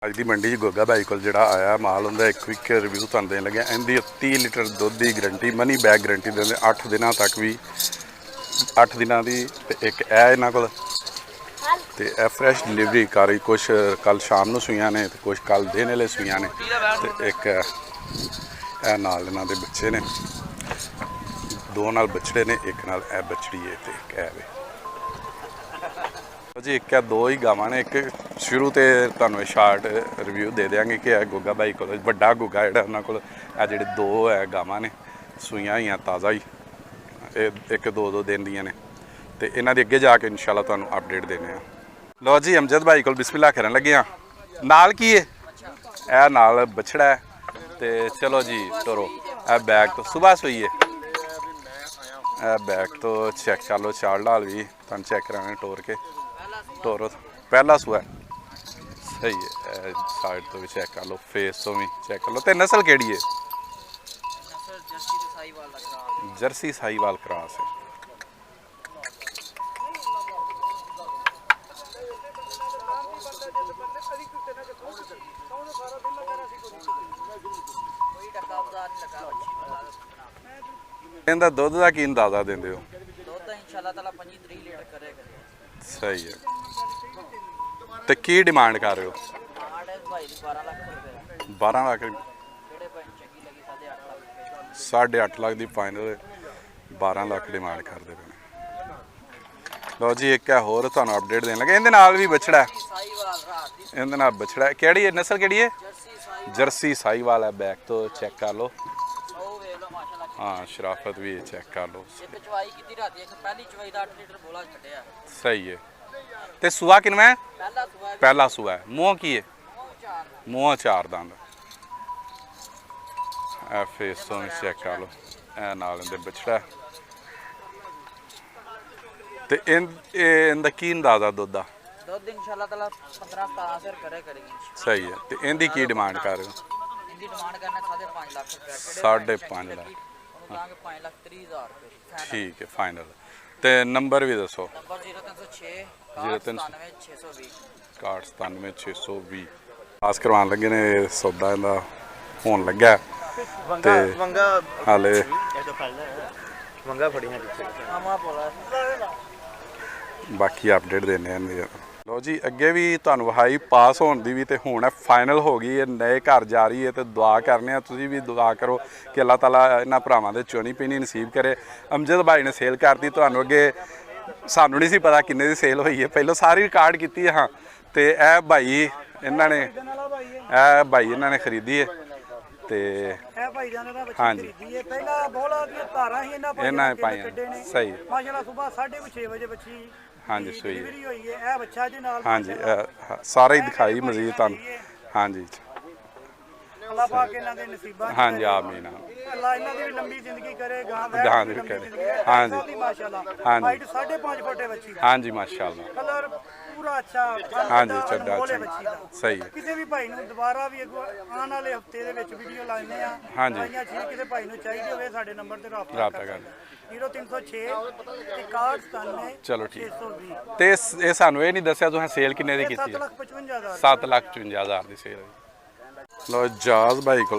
ਅੱਜ ਦੀ ਮੰਡੀ 'ਚ ਗੋਗਾ ਭਾਈ ਕੋਲ ਜਿਹੜਾ ਆਇਆ ਮਾਲ ਹੁੰਦਾ ਇੱਕ ਕੁਇਕ ਰਿਵਿਊ ਤੁਹਾਨੂੰ ਦੇਣ ਲੱਗਿਆ। ਇਹਦੀ 30 ਲੀਟਰ ਦੁੱਧ ਦੀ ਗਰੰਟੀ, ਮਨੀ ਬੈਗ ਗਰੰਟੀ ਦਿੰਦੇ 8 ਦਿਨਾਂ ਤੱਕ ਵੀ, 8 ਦਿਨਾਂ ਦੀ। ਤੇ ਇੱਕ ਇਹ ਇਹਨਾਂ ਕੋਲ ਤੇ ਇਹ ਫਰੈਸ਼ ਡਿਲੀਵਰੀ ਕਰ, ਕੁਛ ਕੱਲ ਸ਼ਾਮ ਨੂੰ ਸੂਈਆਂ ਨੇ ਤੇ ਕੁਛ ਕੱਲ ਦਿਨ ਵੇਲੇ ਸੂਈਆਂ ਨੇ। ਤੇ ਇੱਕ ਇਹ ਨਾਲ ਇਹਨਾਂ ਦੇ ਬੱਚੇ ਨੇ, ਦੋ ਨਾਲ ਬੱਚੜੇ ਨੇ, ਇੱਕ ਨਾਲ ਇਹ ਬੱਚੜੀ ਹੈ ਤੇ ਇੱਕ ਇਹ ਵੇ ਜੀ। ਇੱਕ ਹੈ, ਦੋ ਹੀ ਗਾਵਾਂ ਨੇ। ਇੱਕ ਸ਼ੁਰੂ ਤੇ ਤੁਹਾਨੂੰ ਸ਼ਾਰਟ ਰਿਵਿਊ ਦੇ ਦਿਆਂਗੇ ਕਿ ਇਹ ਗੋਗਾ ਭਾਈ ਕੋਲ ਵੱਡਾ ਗੋਗਾ ਜਿਹੜਾ ਉਹਨਾਂ ਕੋਲ ਇਹ ਜਿਹੜੇ ਦੋ ਹੈ ਗਾਵਾਂ ਨੇ, ਸੂਈਆਂ ਹੋਈਆਂ ਤਾਜ਼ਾ ਹੀ, ਇਹ ਇੱਕ ਦੋ ਦਿਨ ਦੀਆਂ ਨੇ। ਤੇ ਇਹਨਾਂ ਦੇ ਅੱਗੇ ਜਾ ਕੇ ਇਨਸ਼ਾਅੱਲਾ ਤੁਹਾਨੂੰ ਅਪਡੇਟ ਦੇਣੇ ਆ। ਲਓ ਜੀ, ਅਮਜਦ ਭਾਈ ਕੋਲ ਬਿਸਮਿਲ੍ਲਾ ਕਰਨ ਲੱਗੇ ਆ। ਨਾਲ ਕੀ ਹੈ? ਇਹ ਨਾਲ ਬਛੜਾ ਹੈ। ਤੇ ਚਲੋ ਜੀ ਟੋਰੋ, ਇਹ ਬੈਗ ਤੋਂ ਸੁਬਾਹ ਸੂਈ ਹੈ। ਇਹ ਬੈਗ ਤੋਂ ਚੈੱਕ ਕਰ ਲਓ, ਚਾਲ ਢਾਲ ਵੀ ਤੁਹਾਨੂੰ ਚੈੱਕ ਕਰਾਉਣੇ ਟੋਰ ਕੇ। ਟੋਰੋ ਪਹਿਲਾ ਸੂਆ ਸਹੀ ਹੈ। ਸਾਈਡ ਤੋਂ ਵੀ ਚੈੱਕ ਕਰ ਲਓ, ਫੇਸ ਤੋਂ ਵੀ ਚੈੱਕ ਕਰ ਲਓ। ਤੇ ਨਸਲ ਕਿਹੜੀ ਹੈ? ਜਰਸੀ ਸਾਹੀਵਾਲ ਕ੍ਰਾਸ ਹੈ। ਇਹਦਾ ਦੁੱਧ ਦਾ ਕੀ ਅੰਦਾਜ਼ਾ ਦਿੰਦੇ ਹੋ? ਦੁੱਧ ਇਨਸ਼ਾਅੱਲਾ ਤਾਲਾ 25-30 ਲੀਟਰ ਕਰੇਗਾ। ਸਹੀ ਹੈ। ਤੇ ਕੀ ਡਿਮਾਂਡ ਕਰ ਰਹੇ ਹੋ? ਭਾਈ 12 ਲੱਖ ਰੁਪਏ। 12 ਲੱਖ? ਕਿਹੜੇ ਭਾਈ ਚੰਗੀ ਲੱਗੀ 8.5 ਲੱਖ। 8.5 ਲੱਖ ਦੀ ਫਾਈਨਲ, 12 ਲੱਖ ਡਿਮਾਂਡ ਕਰਦੇ ਪਏ ਨੇ। ਲਓ ਜੀ, ਇੱਕ ਹੈ ਹੋਰ ਤੁਹਾਨੂੰ ਅਪਡੇਟ ਦੇਣ ਲੱਗੇ। ਇਹਦੇ ਨਾਲ ਵੀ ਬਛੜਾ, ਇਹਦੇ ਨਾਲ ਬਛੜਾ। ਕਿਹੜੀ ਹੈ ਨਸਲ? ਕਿਹੜੀ ਹੈ? ਜਰਸੀ ਸਾਹੀਵਾਲ ਹੈ। ਬੈਕ ਤੋਂ ਚੈੱਕ ਕਰ ਲਓ। हाँ, शराफत भी है, चेक कर लो। सही है। ते सुआ किनवा है? पहला सुआ है। मूँह की है? मूँह 4 दंद। ए फेस तो भी चेक कर लो। ए नाल इहदे बछड़ा ते इहदा की अंदाजा दुध दा? दुध इंशाअल्लाह ताला 15-17 सिर करेगी। सही है। ते इहदी की डिमांड कर रहे हो? इहदी डिमांड करना 5.5 लाख रुपए। 5.5 लाख। 5,30,000 रुपए। ठीक है, फाइनल। ते नंबर भी दसो। नंबर 0306 69620 69620। पास करवान लगे ने, सौदा इहदा होण लग्या ते हाले मंगा फड़ी है आमा बोला बाकी अपडेट देने हैं। लो जी, अगे भी तुहानू विखाई पास होने की भी, तो हुण फाइनल हो गई है, नए घर जा रही है। तो दुआ करने, तुसीं भी दुआ करो कि अल्लाह ताला इन्हां भरावां दे चोनी पीनी नसीब करे। अमजद भाई ने सेल करती, तुहानू अगे सानू नहीं सी पता किन्ने दी सेल हुई है, पहलों सारी रिकॉर्ड की है। हाँ, तो यह भाई इन्होंने खरीदी है। तो हाँ जी, इन्होंने पाई। सही। हाँ जी, सही है। हाँ जी, सारा ही दिखाई मजीद तुहानू। हाँ जी, हाँ जी, आमीन। हाँ जी, हाँ जी, हाँ जी, माशाअल्लाह। हाँ जी, चड्डा अच्छा। सही है। किसी भी भाई नूं दोबारा भी आने वाले हफ्ते दे विच वीडियो लाने आ। हाँ जी, किसी भाई नूं चाहिए होवे साडे नंबर ते राबता कर 0306 6197। चलो ठीक। ते ये सानू ये नहीं दस्सिया तुसें सेल किन्ने दी कीती? 7,55,000। 7,55,000 दी सेल है। लो जाज भाई को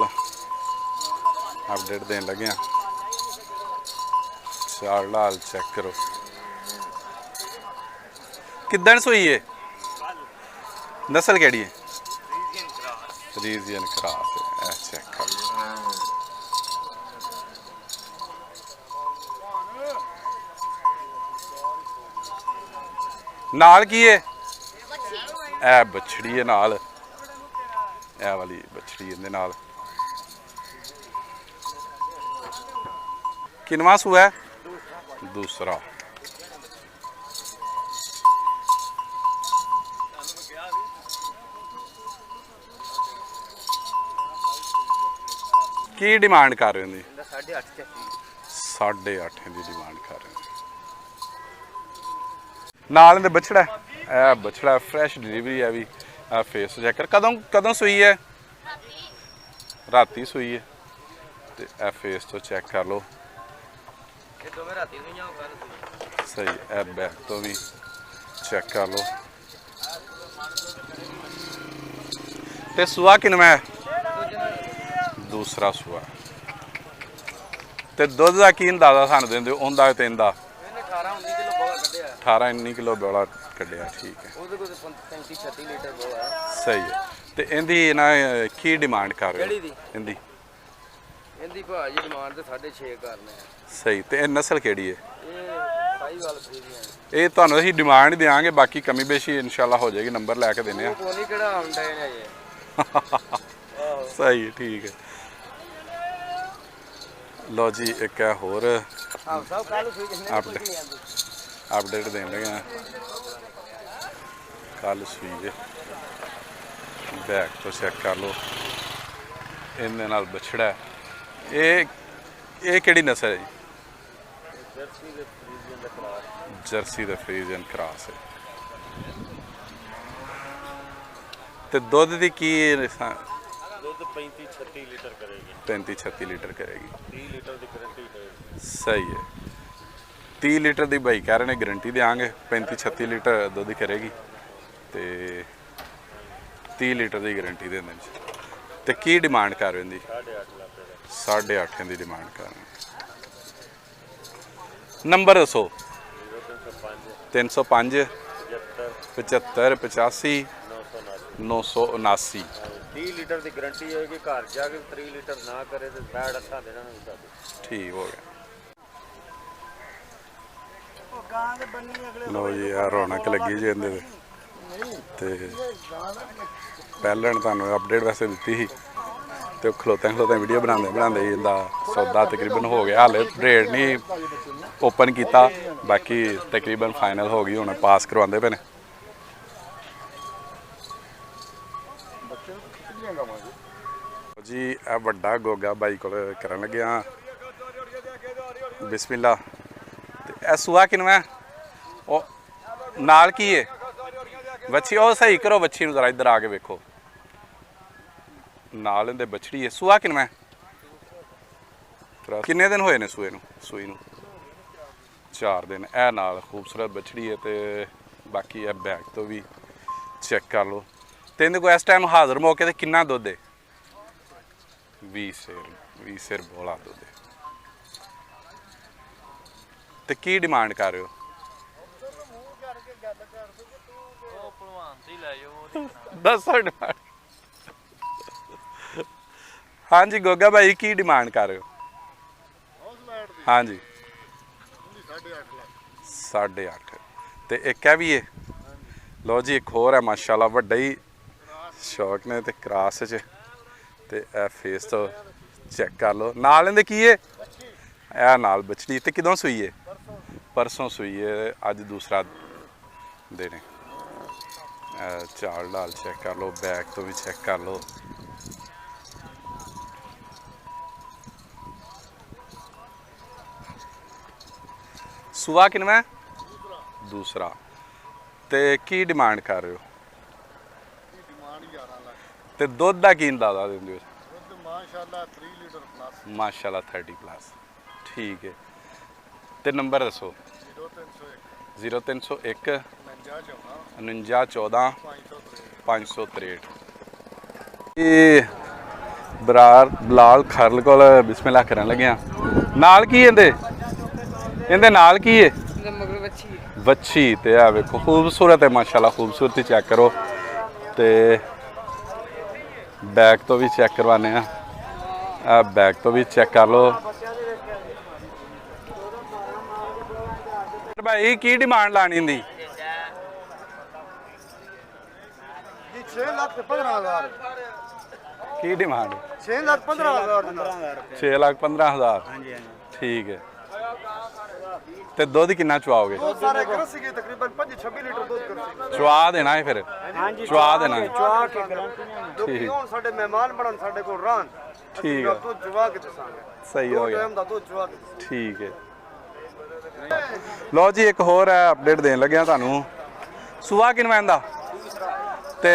अपडेट देन लगे। चाल लाल चेक करो, किदन सोई है? नस्ल केड़ी है? रीजियन क्रॉस है। चेक कर नाल की है? ए बछड़ी है नाल, ए वाली बछड़ी इहदे नाल। किनवा सूआ है? दूसरा। की डिमांड कर रहे हैं? 8.5 की डिमांड कर रहे हैं। नाल दे बछड़ा, ए बछड़ा फ्रैश डिलीवरी है भी। फेस चेक कर, कदों सूई है? राती सूई है। ते ए फेस तो चेक कर लो। सही। ए बैक तो भी चेक कर लो। ਤੇ ਸੂਆ ਕਿਨਵਾ ਹੈ? ਦੂਸਰਾ ਸੂਆ। ਤੇ ਦੁੱਧ ਦਾ ਕੀ ਅੰਦਾਜ਼ਾ ਸਾਨੂੰ ਦਿੰਦੇ ਹੋ ਉਹਦਾ ਤੇ ਇਹਦਾ? ਇਹਨੇ 18 19 ਕਿਲੋ ਬੋਲਾ ਕੱਢਿਆ 18 19 ਕਿਲੋ ਬੋਲਾ ਕੱਢਿਆ। ਠੀਕ ਹੈ, ਉਹਦੇ ਕੋਲ 35 36 ਲੀਟਰ ਬੋਲਾ ਹੈ। ਸਹੀ ਹੈ। ਤੇ ਇਹਦੀ ਨਾ ਕੀ ਡਿਮਾਂਡ ਕਰ ਰਹੇ ਹੋ? ਕਿਹੜੀ ਦੀ? ਇਹਦੀ ਭਾਜੀ ਡਿਮਾਂਡ ਤੇ 6.5 ਕਰਨੇ ਆ। ਸਹੀ। ਤੇ ਇਹ ਨਸਲ ਕਿਹੜੀ ਹੈ? ਇਹ ਸਾਈਵਾਲ ਫਰੀਜ਼ੀਅਨ। ਇਹ ਤੁਹਾਨੂੰ ਅਸੀਂ ਡਿਮਾਂਡ ਦਿਆਂਗੇ, ਬਾਕੀ ਕਮੀ ਬੇਸ਼ੀ ਇਨਸ਼ਾਅੱਲਾ ਹੋ ਜਾਏਗੀ। ਨੰਬਰ ਲੈ ਕੇ ਦਿੰਦੇ ਆ। ਕੋਈ ਨਹੀਂ ਕਿਹੜਾ ਆਉਂਦਾ ਹੈ ਜੀ। ਸਹੀ ਹੈ, ਠੀਕ ਹੈ। ਲੋ ਜੀ ਇੱਕ ਹੈ ਹੋਰ ਹਾਂ ਸਭ ਕੱਲ ਸੂਈ ਕਿੰਨੇ ਕੋਈ ਨਹੀਂ ਆਂਦੀ। ਅਪਡੇਟ ਦੇਣ ਲੱਗੇ ਆ। ਕੱਲ ਸੂਈ ਹੈ, ਬੈਕ ਤੋਂ ਚੈੱਕ ਕਰ ਲਓ। ਇਹਦੇ ਨਾਲ ਬਛੜਾ ਹੈ। ਇਹ ਕਿਹੜੀ ਨਸਲ ਹੈ ਜੀ? ਜਰਸੀ ਦਾ ਫਰੀਜ਼ੀਅਨ ਕਰਾਸ ਹੈ। ਤੇ ਦੁੱਧ ਦੀ ਕੀ ਦੁੱਧ 35 36 ਲੀਟਰ ਕਰੇਗੀ। 35 36 ਲੀਟਰ ਕਰੇਗੀ। 30 ਲੀਟਰ ਦੀ ਗਾਰੰਟੀ ਹੈ। ਸਹੀ ਹੈ। 30 ਲੀਟਰ ਦੀ ਭਾਈ ਕਹਿ ਰਹੇ ਨੇ ਗਾਰੰਟੀ ਦੇਵਾਂਗੇ। 35 36 ਲੀਟਰ ਦੁੱਧ ਕਰੇਗੀ ਤੇ 30 ਲੀਟਰ ਦੀ ਗਾਰੰਟੀ ਦੇ ਦਿੰਦੇ ਨੇ। ਤੇ ਕੀ ਡਿਮਾਂਡ ਕਰ ਰਹੇ ਨੇ? 8.5 ਲੱਖ ਦਾ। 8.5 ਦੀ ਡਿਮਾਂਡ ਕਰ ਰਹੇ। ਨੰਬਰ ਦੱਸੋ। 305 75 85 979। 30 ਲੀਟਰ ਦੀ ਗਾਰੰਟੀ ਹੈ ਕਿ ਘਰ ਜਾ ਕੇ 3 ਲੀਟਰ ਨਾ ਕਰੇ ਤੇ ਬੈਡ ਅੱਖਾਂ ਦੇਣਾ ਨਹੀਂ ਸਾਡੇ। ਠੀਕ ਹੋ ਗਿਆ। ਉਹ ਗਾਂ ਦੇ ਬੰਨੀ ਅਗਲੇ ਲੋ ਜੀ ਆ ਰੌਣਕ ਲੱਗੀ ਜੀ ਇਹਦੇ ਤੇ ਪਹਿਲਾਂ ਤੁਹਾਨੂੰ ਅਪਡੇਟ ਵੈਸੇ ਦਿੱਤੀ ਸੀ ਤੇ ਉਹ ਖਲੋਤੇ ਵੀਡੀਓ ਬਣਾਉਂਦੇ ਹੀ ਇਹਦਾ ਸੌਦਾ ਤਕਰੀਬਨ ਹੋ ਗਿਆ। ਹਾਲੇ ਰੇਟ ਨਹੀਂ ਓਪਨ ਕੀਤਾ, ਬਾਕੀ ਤਕਰੀਬਨ ਫਾਈਨਲ ਹੋ ਗਈ। ਹੁਣ ਪਾਸ ਕਰਵਾਉਂਦੇ ਪਏ ਨੇ। ਜੀ ਇਹ ਵੱਡਾ ਗੋਗਾ ਬਾਈ ਕੋਲ ਕਰਨ ਲੱਗਿਆ। ਬਿਸਮਿਲ੍ਲਾ। ਤੇ ਇਹ ਸੂਆ ਕਿਨਵਾ? ਉਹ ਨਾਲ ਕੀ ਹੈ? ਵੱਛੀ। ਉਹ ਸਹੀ ਕਰੋ ਵੱਛੀ ਨੂੰ, ਜ਼ਰਾ ਇੱਧਰ ਆ ਕੇ ਵੇਖੋ। ਨਾਲ ਇਹਦੇ ਬਛੜੀ ਹੈ। ਸੂਆ ਕਿਨਵਾ? ਕਿੰਨੇ ਦਿਨ ਹੋਏ ਨੇ ਸੂਏ ਨੂੰ? ਸੂਈ ਨੂੰ 4 ਦਿਨ। ਇਹ ਨਾਲ ਖੂਬਸੂਰਤ ਬਛੜੀ ਹੈ। ਤੇ ਬਾਕੀ ਇਹ ਬੈਕ ਤੋਂ ਵੀ ਚੈੱਕ ਕਰ ਲਓ। ਤੇ ਇਹਦੇ ਕੋਲ ਇਸ ਟਾਈਮ ਹਾਜ਼ਰ ਮੌਕੇ ਤੇ ਕਿੰਨਾ ਦੁੱਧ ਹੈ? 20 ਸਿਰ ਬੋਲਾ ਦੁੱਧ ਹੈ। ਤੇ ਕੀ ਡਿਮਾਂਡ ਕਰ ਰਹੇ ਹੋ? ਉਹ ਭਲਵਾਨ ਤੇ ਲੈ ਜਾਓ। ਦੱਸੋ ਡਿਮਾਂਡ। ਹਾਂਜੀ ਗੋਗਾ ਭਾਈ ਕੀ ਡਿਮਾਂਡ ਕਰ ਰਹੇ ਹੋ? ਹਾਂਜੀ 8.5। ਤੇ ਇੱਕ ਹੈ ਵੀ ਹੈ। ਲੋ ਜੀ ਇੱਕ ਹੋਰ ਹੈ ਮਾਸ਼ਾਅੱਲਾ, ਵੱਡਾ ਹੀ ਸ਼ੌਕ ਨੇ ਤੇ ਕਰਾਸ ਚ। ਤੇ ਇਹ ਫੇਸ ਤੋਂ ਚੈੱਕ ਕਰ ਲਓ। ਨਾਲ ਇਹਦੇ ਕੀ ਹੈ? ਇਹ ਨਾਲ ਬਛੜੀ। ਤੇ ਕਿਦੋਂ ਸੂਈ ਹੈ? ਪਰਸੋਂ ਸੂਈ ਹੈ। ਅੱਜ ਦੂਸਰਾ ਦਿਨ ਹੈ। ਚਾਲ ਡਾਲ ਚੈੱਕ ਕਰ ਲਓ, ਬੈਕ ਤੋਂ ਵੀ ਚੈੱਕ ਕਰ ਲਓ। ਸੂਆ ਕਿਨਵਾ? ਦੂਸਰਾ। ਤੇ ਕੀ ਡਿਮਾਂਡ ਕਰ ਰਹੇ ਹੋ? ਡਿਮਾਂਡ 11 ਲੱਖ। ਤੇ ਦੁੱਧ ਦਾ ਕੀ ਅੰਦਾਜ਼ਾ ਦਿੰਦੇ ਹੋ? ਦੁੱਧ ਮਾਸ਼ਾਅੱਲਾ 3 ਲੀਟਰ ਪਲੱਸ। ਮਾਸ਼ਾਅੱਲਾ 30 ਪਲੱਸ। ਠੀਕ ਹੈ। ਤੇ ਨੰਬਰ ਦੱਸੋ। 0301 49 14 563। ਇਹ ਬਲਾਲ ਖਰਲ ਕੋਲ ਬਿਸਮਿਲ੍ਲਾ ਕਰਨ ਲੱਗਿਆ। ਨਾਲ ਕੀ ਇਹਦੇ ਨਾਲ ਕੀ ਹੈ? ਮਗਰ ਬੱਚੀ ਵੱਛੀ। ਤੇ ਆ ਵੇਖੋ ਖੂਬਸੂਰਤ ਹੈ ਮਾਸ਼ਾਅੱਲਾ। ਖੂਬਸੂਰਤੀ ਚੈੱਕ ਕਰੋ। ਤੇ ਬੈਕ ਤੋਂ ਵੀ ਚੈੱਕ ਕਰਵਾਨੇ ਆ। ਬੈਕ ਤੋਂ ਵੀ ਚੈੱਕ ਕਰ ਲਓ। ਭਾਈ ਕੀ ਡਿਮਾਂਡ ਲਾਣੀ ਹੁੰਦੀ? 6 ਲੱਖ ਤੇ 15,000। ਕੀ ਡਿਮਾਂਡ? 6 ਲੱਖ 15,000। 6 ਲੱਖ 15,000। ਹਾਂਜੀ ਹਾਂਜੀ। ਠੀਕ ਹੈ। ਤੇ ਦੁੱਧ ਕਿੰਨਾ ਚਵਾਓਗੇ? ਸਾਰੇ ਕਰ ਸੀਗੇ ਤਕਰੀਬਨ 25-26 ਲੀਟਰ ਦੁੱਧ ਕਰ ਸੀ। ਚਵਾ ਦੇਣਾ ਹੈ ਫਿਰ? ਹਾਂਜੀ ਚਵਾ ਦੇਣਾ ਹੈ। ਚਵਾ ਕੇ ਲੋਕੀ ਹੁਣ ਸਾਡੇ ਮਹਿਮਾਨ ਬਣਨ ਸਾਡੇ ਕੋਲ ਰਹਿਣ। ਠੀਕ ਹੈ। ਦੁੱਧ ਚਵਾ ਕੇ ਦੱਸਾਂਗੇ। ਸਹੀ ਹੋ ਗਿਆ। ਟਾਈਮ ਦਾ ਦੁੱਧ ਚਵਾ ਕੇ। ਠੀਕ ਹੈ। ਲੋ ਜੀ ਇੱਕ ਹੋਰ ਹੈ ਅਪਡੇਟ ਦੇਣ ਲੱਗਿਆ ਤੁਹਾਨੂੰ। ਸੂਆ ਕਿਨਵਾ ਇਹਦਾ? ਤੇ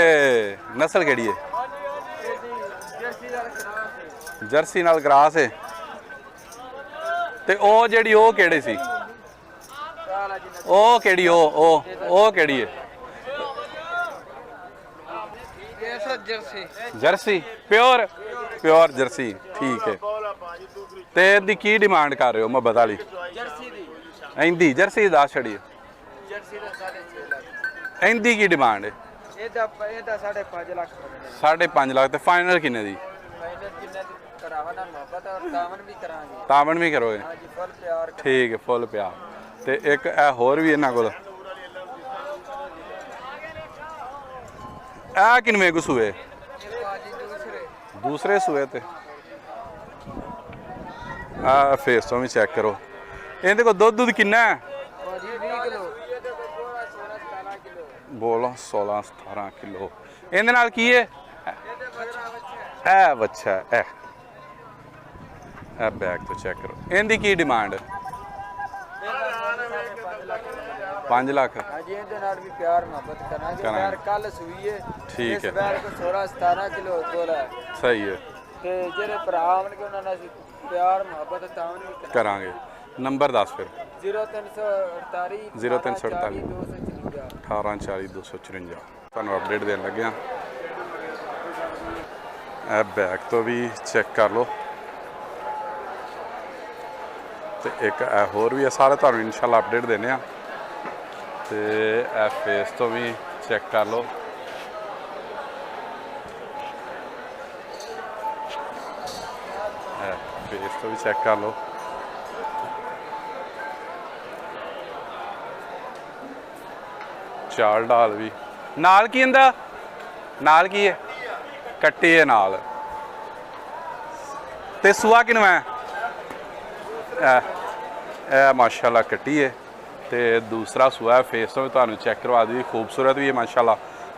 ਨਸਲ ਕਿਹੜੀ ਹੈ? ਜਰਸੀ ਨਾਲ ਕਰਾਸ ਹੈ। ਤੇ ਉਹ ਜਿਹੜੀ ਉਹ ਕਿਹੜੇ ਸੀ? ਉਹ ਕਿਹੜੀ? ਉਹ ਕਿਹੜੀ ਹੈ? ਜਰਸੀ ਪਿਓਰ ਜਰਸੀ ਠੀਕ ਹੈ। ਤੇ ਇਹਦੀ ਕੀ ਡਿਮਾਂਡ ਕਰ ਰਹੇ ਹੋ ਮੁਹੱਬਤ ਵਾਲੀ? ਜਰਸੀ ਦੀ ਇਹਦੀ ਜਰਸੀ ਦਾ ਛੜੀ ਜਰਸੀ ਦਾ 6.5 ਲੱਖ। ਇਹਦੀ ਕੀ ਡਿਮਾਂਡ ਹੈ? ਇਹਦਾ 5.5 ਲੱਖ ਮੰਗਦੇ 5.5 ਲੱਖ ਤੇ ਫਾਈਨਲ ਕਿੰਨੇ ਦੀ? ਫਾਈਨਲ ਕਿੰਨੇ ਦੀ ਕਰਾਵਾ ਨਾਲ ਮੁਹੱਬਤ ਔਰ ਤਾਵਨ ਵੀ ਕਰਾਂਗੇ। ਤਾਵਨ ਵੀ ਕਰੋਗੇ? ਹਾਂਜੀ ਫੁੱਲ ਪਿਆਰ ਠੀਕ ਹੈ ਫੁੱਲ ਪਿਆਰ। ਤੇ ਇੱਕ ਇਹ ਹੋਰ ਵੀ ਇਹਨਾਂ ਕੋਲ ਇਹ ਕਿੰਨੇ ਕੁ ਸੂਏ? ਭਾਜੀ ਦੂਸਰੇ ਸੂਏ ਤੇ ਆ ਫੇਸ ਤੋਂ ਵੀ ਚੈੱਕ ਕਰੋ। ਇਹਦੇ ਕੋਲ ਦੁੱਧ ਕਿੰਨਾ ਹੈ? ਭਾਜੀ 20 ਕਿਲੋ 16-17 ਕਿਲੋ ਬੋਲੋ 16-17 ਕਿਲੋ। ਇਹਦੇ ਨਾਲ ਕੀ ਹੈ? ਇਹ ਬੱਚਾ ਇਹ ਬੈਗ ਤੋਂ ਚੈੱਕ ਕਰੋ। ਇਹਦੀ ਕੀ ਡਿਮਾਂਡ? 5 ਲੱਖ। ਹਾਂਜੀ ਇਹਦੇ ਨਾਲ ਵੀ ਪਿਆਰ ਮੁਹੱਬਤ ਕਰਾਂਗੇ। ਪਿਆਰ ਕੱਲ ਸੂਈ ਹੈ। ਠੀਕ ਹੈ। ਇਸ ਬੈਲ ਕੋ 16-17 ਕਿਲੋ ਦੁੱਧ ਹੈ। ਸਹੀ ਹੈ ਤੇ ਜਿਹੜੇ ਭਰਾ ਆਉਣਗੇ ਉਹਨਾਂ ਨਾਲ ਅਸੀਂ ਪਿਆਰ ਮੁਹੱਬਤ ਤਾਵਨ ਵੀ ਕਰਾਂਗੇ। ਨੰਬਰ ਦੱਸ ਫਿਰ। 0348 0348 254 1840 254 ਤੁਹਾਨੂੰ ਅਪਡੇਟ ਦੇਣ ਲੱਗਿਆ। ਇਹ ਬੈਗ ਤੋਂ ਵੀ ਚੈੱਕ ਕਰ ਲਓ ਤੇ ਇੱਕ ਇਹ ਹੋਰ ਵੀ ਹੈ। ਸਾਰੇ ਤੁਹਾਨੂੰ ਇਨਸ਼ਾਅੱਲਾ ਅਪਡੇਟ ਦੇਣੇ ਆ। ਤੇ ਇਹ ਫੇਸ ਤੋਂ ਵੀ ਚੈੱਕ ਕਰ ਲਓ। ਫੇਸ ਤੋਂ ਵੀ ਚੈੱਕ ਕਰ ਲਓ। ਚਾਲ ਢਾਲ ਵੀ ਨਾਲ ਕੀ ਹੁੰਦਾ? ਨਾਲ ਕੀ ਹੈ? ਕੱਟੀ ਹੈ ਨਾਲ। ਤੇ ਸੂਆ ਕਿਨਵਾ ਹੈ? ਇਹ ਮਾਸ਼ਾਅੱਲਾ ਕੱਟੀ ਹੈ ਤੇ ਦੂਸਰਾ ਸੂਆ ਫੇਸ ਤੋਂ ਵੀ ਤੁਹਾਨੂੰ ਚੈੱਕ ਕਰਵਾ ਦੀ। ਖੂਬਸੂਰਤ ਵੀ ਹੈ ਮਾਸ਼ਾਅੱਲਾ।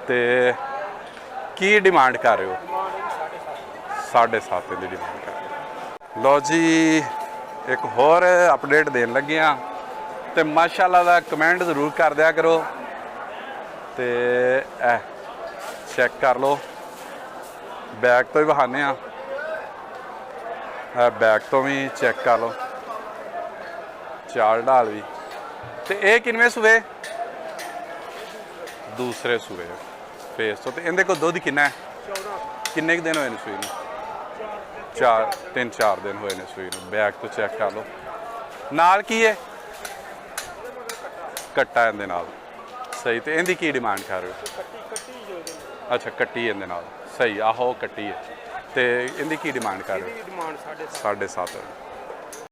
ਤੇ ਕੀ ਡਿਮਾਂਡ ਕਰ ਰਹੇ ਹੋ? 7.5 ਦੀ ਡਿਮਾਂਡ ਕਰ ਰਹੇ ਹੋ। ਲਓ ਜੀ ਇੱਕ ਹੋਰ ਅਪਡੇਟ ਦੇਣ ਲੱਗੇ ਆ ਤੇ ਮਾਸ਼ਾਅੱਲਾ ਦਾ ਕਮੈਂਟ ਜ਼ਰੂਰ ਕਰ ਦਿਆ ਕਰੋ। ਤੇ ਇਹ ਚੈੱਕ ਕਰ ਲਓ। ਬੈਗ ਤੋਂ ਹੀ ਬਹਾਨੇ ਆ। ਇਹ ਬੈਗ ਤੋਂ ਵੀ ਚੈੱਕ ਕਰ ਲਓ। ਚਾਲ ਢਾਲ ਵੀ। ਤੇ ਇਹ ਕਿੰਨੇ ਸੂਏ? ਦੂਸਰੇ ਸੂਏ ਫੇਸ ਤੋਂ। ਤੇ ਇਹਦੇ ਕੋਲ ਦੁੱਧ ਕਿੰਨਾ ਹੈ? 14 ਕਿੰਨੇ ਕੁ ਦਿਨ ਹੋਏ ਨੇ ਸੂਈ ਨੂੰ? 3-4 ਦਿਨ ਹੋਏ ਨੇ ਸੂਈ ਨੂੰ। ਬੈਗ ਤੋਂ ਚੈੱਕ ਕਰ ਲਓ। ਨਾਲ ਕੀ ਹੈ? ਕੱਟਾ ਇਹਦੇ ਨਾਲ। ਸਹੀ। ਤੇ ਇਹਦੀ ਕੀ ਡਿਮਾਂਡ ਕਰ ਰਹੇ ਹੋ? ਅੱਛਾ ਕੱਟੀ ਇਹਦੇ ਨਾਲ। ਸਹੀ ਆਹੋ ਕੱਟੀ ਹੈ। ਤੇ ਇਹਦੀ ਕੀ ਡਿਮਾਂਡ ਕਰ ਰਹੇ ਹੋ? ਡਿਮਾਂਡ 7.5 7.5